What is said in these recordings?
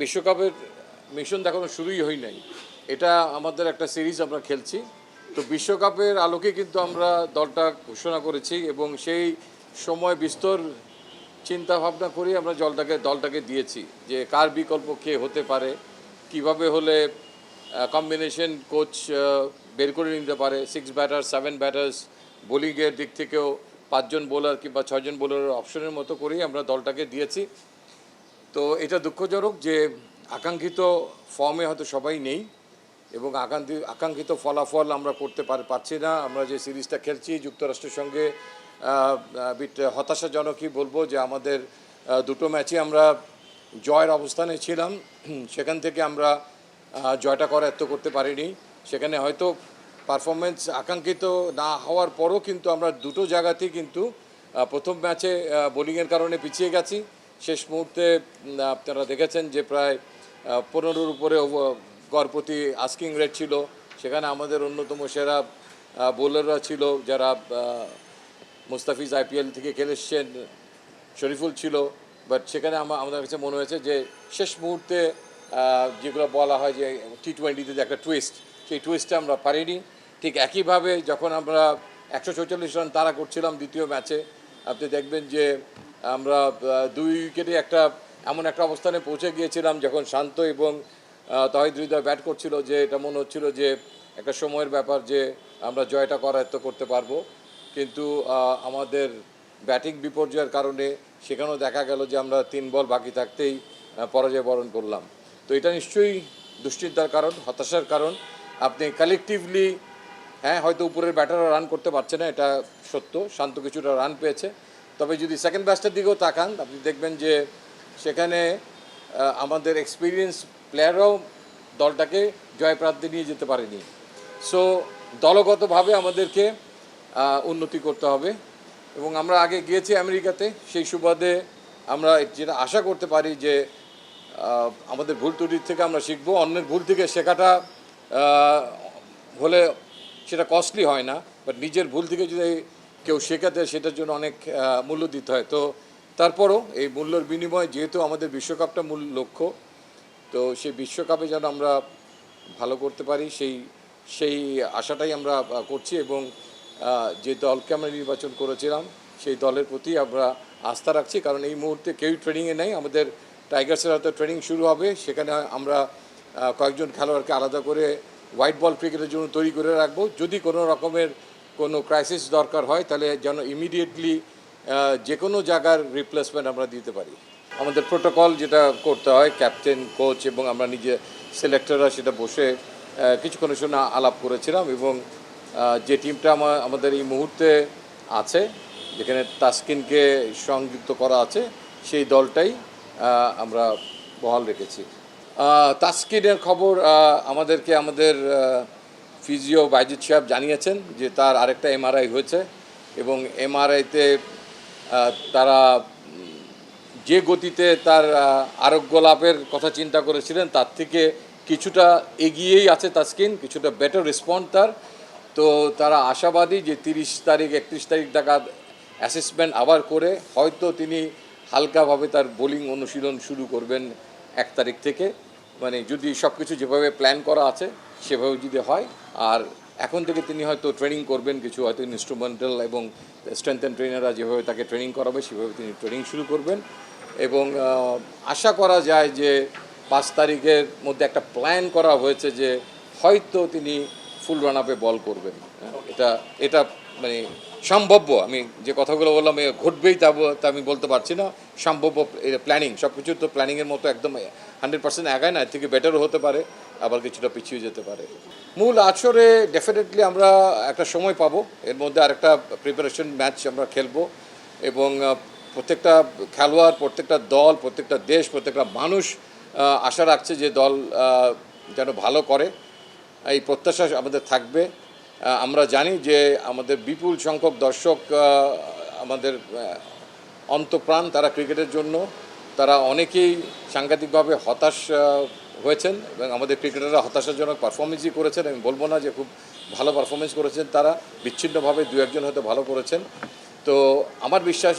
বিশ্বকাপের মিশন দেখানো শুরুই হয় নাই। এটা আমাদের একটা সিরিজ আমরা খেলছি। তো বিশ্বকাপের আলোকে কিন্তু আমরা দলটা ঘোষণা করেছি এবং সেই সময় বিস্তর চিন্তা ভাবনা করি আমরা দলটাকে দিয়েছি যে কার বিকল্প কে হতে পারে, কিভাবে হলে কম্বিনেশন কোচ বের করে নিতে পারে, 6 ব্যাটার 7 ব্যাটার্স, বোলিংয়ের দিক থেকেও 5 জন বোলার কিংবা 6 জন বোলারের অপশনের মতো করেই আমরা দলটাকে দিয়েছি। তো এটা দুঃখজনক যে আকাঙ্ক্ষিত ফর্মে হয়তো সবাই নেই এবং আকাঙ্ক্ষিত ফলাফল আমরা করতে পারছি না। আমরা যে সিরিজটা খেলছি যুক্তরাষ্ট্রের সঙ্গে হতাশাজনকই বলবো যে আমাদের দুটো ম্যাচে আমরা জয়ের অবস্থানে ছিলাম, সেখান থেকে আমরা জয়টা করায়ত্ত করতে পারিনি। সেখানে হয়তো পারফরমেন্স আকাঙ্ক্ষিত না হওয়ার পরও কিন্তু আমরা দুটো জায়গাতেই কিন্তু প্রথম ম্যাচে বোলিংয়ের কারণে পিছিয়ে গেছি। শেষ মুহূর্তে আপনারা দেখেছেন যে প্রায় 15-র উপরে গড় প্রতি আস্কিং রেট ছিল। সেখানে আমাদের অন্যতম সেরা বোলাররা ছিল যারা মুস্তাফিজ আইপিএল থেকে খেলে এসছেন, শরীফুল ছিল। বাট সেখানে আমাদের কাছে মনে হয়েছে যে শেষ মুহূর্তে যেগুলো বলা হয় যে টি-20তে যে একটা টুইস্ট, সেই টুইস্টটা আমরা পারিনি। ঠিক একইভাবে যখন আমরা 144 রান তাড়া করছিলাম দ্বিতীয় ম্যাচে, আপনি দেখবেন যে আমরা 2 উইকেটে এমন একটা অবস্থানে পৌঁছে গিয়েছিলাম যখন শান্ত এবং তহিদ হৃদয় ব্যাট করছিল যে এটা মনে হচ্ছিল যে একটা সময়ের ব্যাপার যে আমরা জয়টা করায়ত্ত করতে পারবো। কিন্তু আমাদের ব্যাটিং বিপর্যয়ের কারণে সেখানেও দেখা গেল যে আমরা 3 বল বাকি থাকতেই পরাজয় বরণ করলাম। তো এটা নিশ্চয়ই দুশ্চিন্তার কারণ, হতাশার কারণ। আপনি কালেকটিভলি হয়তো উপরের ব্যাটাররা রান করতে পারছে না, এটা সত্য। শান্ত কিছুটা রান পেয়েছে, তবে যদি সেকেন্ড ব্যাচটার দিকেও তাকান আপনি দেখবেন যে সেখানে আমাদের এক্সপিরিয়েন্স প্লেয়াররাও দলটাকে জয়প্রান্তে নিয়ে যেতে পারেনি। সো দলগতভাবে আমাদেরকে উন্নতি করতে হবে এবং আমরা আগে গিয়েছি আমেরিকাতে, সেই সুবাদে আমরা যেটা আশা করতে পারি যে আমাদের ভুল ত্রুটির থেকে আমরা শিখব। অন্যের ভুল থেকে শেখাটা হলে সেটা কস্টলি হয় না, বাট নিজের ভুল থেকে যদি কেউ শেখাতে সেটার জন্য অনেক মূল্য দিতে হয়। তো তারপরও এই মূল্যের বিনিময়ে যেহেতু আমাদের বিশ্বকাপটা মূল লক্ষ্য, তো সেই বিশ্বকাপে যেন আমরা ভালো করতে পারি সেই আশাটাই আমরা করছি এবং যে দলকে আমরা নির্বাচন করেছিলাম সেই দলের প্রতি আমরা আস্থা রাখছি। কারণ এই মুহূর্তে কেউই ট্রেনিংয়ে নেই। আমাদের টাইগার্সের হয়তো ট্রেনিং শুরু হবে, সেখানে আমরা কয়েকজন খেলোয়াড়কে আলাদা করে হোয়াইট বল ক্রিকেটের জন্য তৈরি করে রাখবো। যদি কোনো রকমের কোনো ক্রাইসিস দরকার হয় তাহলে যেন ইমিডিয়েটলি যে কোনো জায়গার রিপ্লেসমেন্ট আমরা দিতে পারি। আমাদের প্রোটোকল যেটা করতে হয়, ক্যাপ্টেন, কোচ এবং আমরা নিজে সিলেক্টররা সেটা বসে কিছুক্ষণের জন্য আলাপ করেছিলাম এবং যে টিমটা আমাদের এই মুহূর্তে আছে, যেখানে তাসকিনকে সংযুক্ত করা আছে, সেই দলটাই আমরা বহাল রেখেছি। তাসকিনের খবর আমাদের ফিজিও বাইজিৎ সাহেব জানিয়েছেন যে তার আরেকটা এমআরআই হয়েছে এবং এমআরআইতে তারা যে গতিতে তার আরোগ্য লাভের কথা চিন্তা করেছিলেন তার থেকে কিছুটা এগিয়েই আছে তাসকিন, কিছুটা বেটার রেসপন্ড তার। তো তারা আশাবাদী যে 30 তারিখ 31 তারিখ নাগাদ অ্যাসেসমেন্ট আবার করে হয়তো তিনি হালকাভাবে তার বোলিং অনুশীলন শুরু করবেন 1 তারিখ থেকে। মানে যদি সব কিছু যেভাবে প্ল্যান করা আছে সেভাবে যদি হয়, আর এখন থেকে তিনি হয়তো ট্রেনিং করবেন, কিছু হয়তো ইনস্ট্রুমেন্টাল এবং স্ট্রেংথ অ্যান্ড ট্রেনাররা যেভাবে তাকে ট্রেনিং করাবে সেভাবে তিনি ট্রেনিং শুরু করবেন এবং আশা করা যায় যে 5 তারিখের মধ্যে একটা প্ল্যান করা হয়েছে যে হয়তো তিনি ফুল রান আপে বল করবেন। এটা মানে সম্ভাব্য। আমি যে কথাগুলো বললাম ঘটবেই তা আমি বলতে পারছি না, সম্ভাব্য প্ল্যানিং। সব কিছু তো প্ল্যানিংয়ের মতো একদম 100% আগায় না, এর থেকে বেটারও হতে পারে, আবার কিছুটা পিছিয়ে যেতে পারে। মূল আসরে ডেফিনেটলি আমরা একটা সময় পাবো, এর মধ্যে আরেকটা প্রিপারেশন ম্যাচ আমরা খেলবো এবং প্রত্যেকটা খেলোয়াড়, প্রত্যেকটা দল, প্রত্যেকটা দেশ, প্রত্যেকটা মানুষ আশা রাখছে যে দল যেন ভালো করে, এই প্রত্যাশা আমাদের থাকবে। আমরা জানি যে আমাদের বিপুল সংখ্যক দর্শক আমাদের অন্তঃপ্রাণ, তারা ক্রিকেটের জন্য, তারা অনেকেই সাংঘাতিকভাবে হতাশ হয়েছেন এবং আমাদের ক্রিকেটাররা হতাশাজনক পারফরমেন্সই করেছেন। আমি বলবো না যে খুব ভালো পারফরমেন্স করেছেন, তারা বিচ্ছিন্নভাবে 2-1 হয়তো ভালো করেছেন। তো আমার বিশ্বাস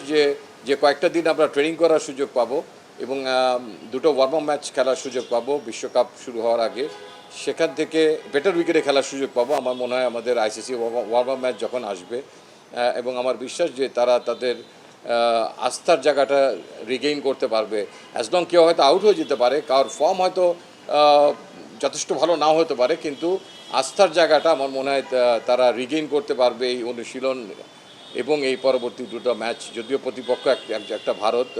যে কয়েকটা দিন আমরা ট্রেনিং করার সুযোগ পাবো এবং দুটো ওয়ার্ম আপ ম্যাচ খেলার সুযোগ পাবো বিশ্বকাপ শুরু হওয়ার আগে। সেখান থেকে বেটার উইকেটে খেলার সুযোগ পাবো আমার মনে হয় আমাদের আইসিসি ওয়ার্ম আপ ম্যাচ যখন আসবে। এবং আমার বিশ্বাস যে তারা তাদের আস্থার জায়গাটা রিগেইন করতে পারবে। অ্যাজ লং কেউ হয়তো আউট হয়ে যেতে পারে, কারোর ফর্ম হয়তো যথেষ্ট ভালো নাও হতে পারে, কিন্তু আস্থার জায়গাটা আমার মনে হয় তারা রিগেইন করতে পারবে এই অনুশীলন এবং এই পরবর্তী দুটো ম্যাচ। যদিও প্রতিপক্ষ একটা ভারত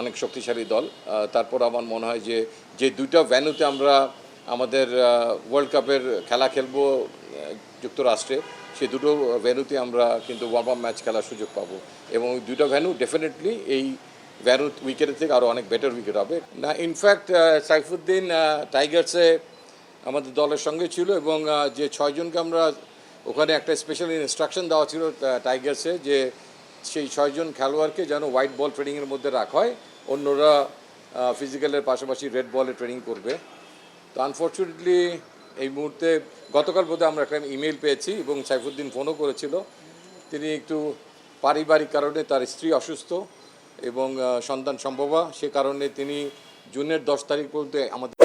অনেক শক্তিশালী দল, তারপর আমার মনে হয় যে যে দুইটা ভ্যান্যুতে আমরা আমাদের ওয়ার্ল্ড কাপের খেলা খেলবো যুক্তরাষ্ট্রে, সেই দুটো ভ্যান্যুতে আমরা কিন্তু ওয়ার্ম আপ ম্যাচ খেলার সুযোগ পাবো এবং ওই দুটো ভ্যান্যু ডেফিনেটলি এই ভ্যান্যু উইকেটের থেকে আরও অনেক বেটার উইকেট হবে। না, ইনফ্যাক্ট সাইফুদ্দিন টাইগার্সে আমাদের দলের সঙ্গে ছিল এবং যে ছয়জনকে আমরা ওখানে একটা স্পেশাল ইনস্ট্রাকশন দেওয়া ছিল টাইগার্সে যে সেই ছয়জন খেলোয়াড়কে যেন হোয়াইট বল ট্রেনিংয়ের মধ্যে রাখা হয়, অন্যরা ফিজিক্যালের পাশাপাশি রেড বলে ট্রেনিং করবে। তো আনফর্চুনেটলি এই মুহূর্তে গতকাল বোধহয় আমরা একটা ইমেল পেয়েছি এবং সাইফুদ্দিন ফোনও করেছিল। তিনি একটু পারিবারিক কারণে, তার স্ত্রী অসুস্থ এবং সন্তান সম্ভবা, সে কারণে তিনি জুনের 10 তারিখ পর্যন্ত আমাদের